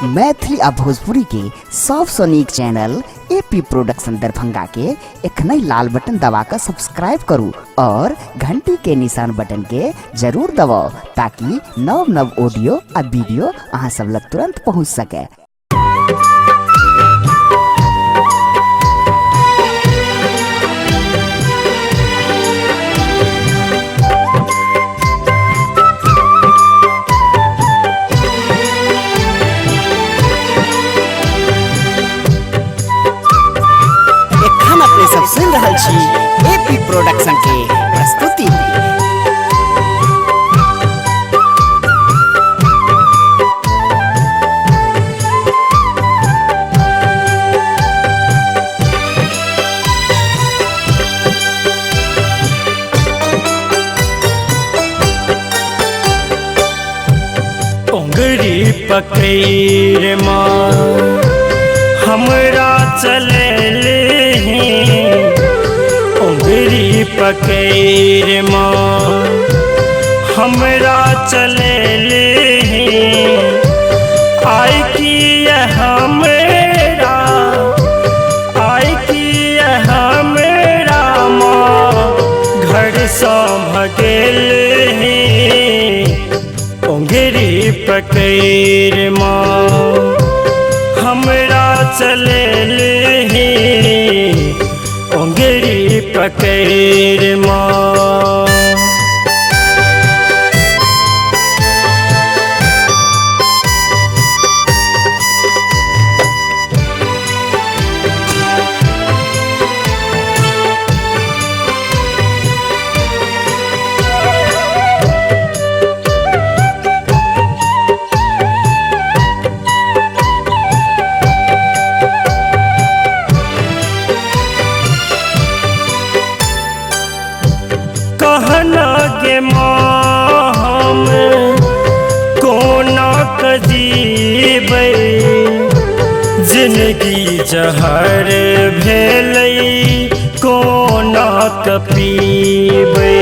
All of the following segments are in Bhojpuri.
मैथिली आ भोजपुरी के सबसे नीक चैनल एपी प्रोडक्शन दरभंगा के एखने लाल बटन दबाकर सब्सक्राइब करू और घंटी के निशान बटन के जरूर दबाओ ताकि नव नव ऑडियो आ वीडियो अहाँ सब लग तुरंत पहुंच सके। सब सुन रहल छी एपी प्रोडक्शन के प्रस्तुति। उंगली पकड़ माँ हमरा चले उंगली पकड़ माँ हमरा चले आई की हमरा माँ घर से भगेल उंगली पकड़ माँ हमरा चले उंगली पकड़ माँ। कहना गे माँ हम कोना कजीबै जिंदगी जहर भेलै कोना पीबै।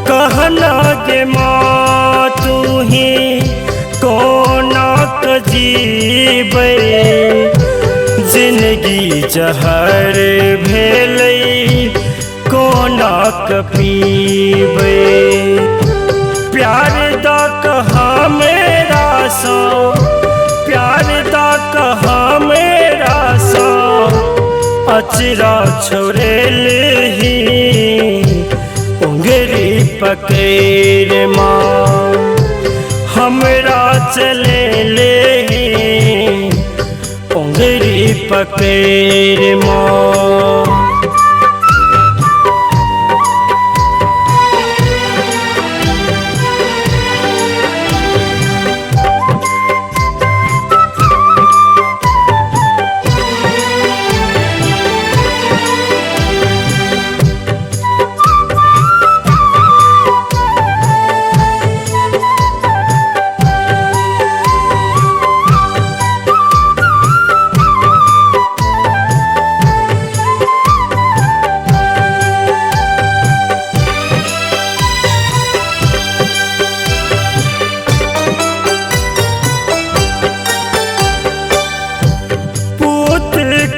कहना गे माँ तू ही कोना जीबै जिंदगी जहर भेलै कोना पीबै। प्यार दा कहा मेरा सा प्यार दा कहा मेरा सा अचरा छोड़ेल ही उंगली पकड़ माँ हमरा चले उंगली पकड़ माँ।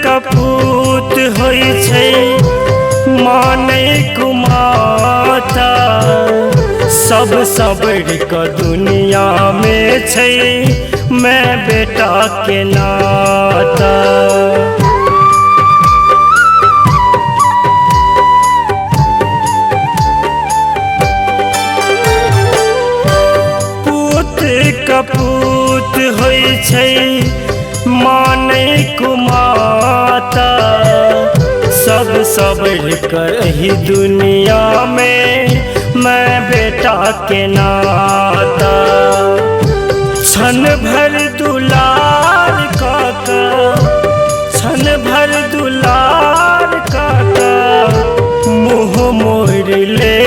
कपूत होइ छै माने कुमाता सब सबड़ का दुनिया में छै मैं बेटा के नाता। पूत कपूत होइ छै माने कुमाता सब सबड़ कही दुनिया में मैं बेटा के नाता। क्षण भर दुलार काका क्षण भर दुलार काका मुँह मोड़ ले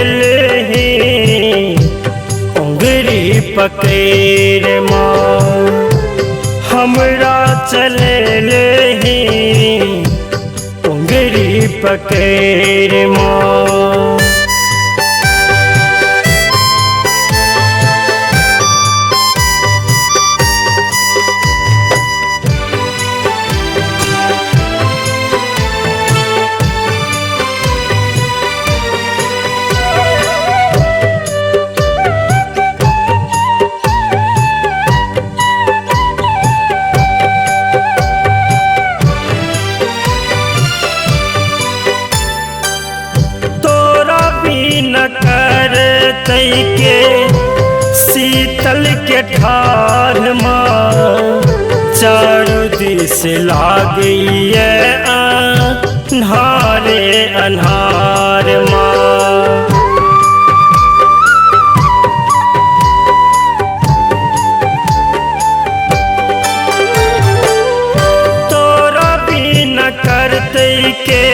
उंगली पकड़ माँ हमरा चले उंगली पकड़ माँ। न कर के शीतल के ठार माँ, चारों दिस लागी अन्हारे अन्हार माँ। तोरा भी न करते के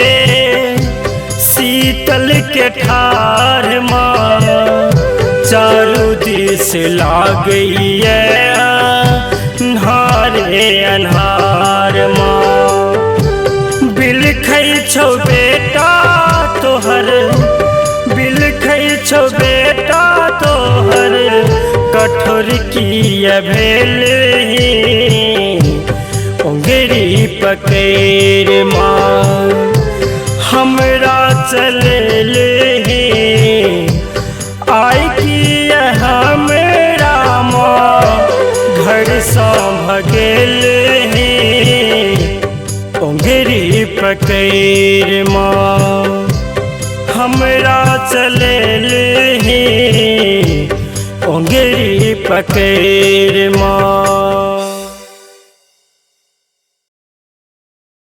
शीतल के ठार माँ, चारों दिस लागी अन्हारे अन्हार माँ। बिलखै छौ बेटा तोहर, बिलखै छौ बेटा तोहर, कठोर किया भेल ओंगरी पकड़ माँ। हमरा चले आई कि हमरा माँ, घर सा भगेल ओंगरी पकड़ माँ। हमरा चले ओंगरी पकड़ माँ।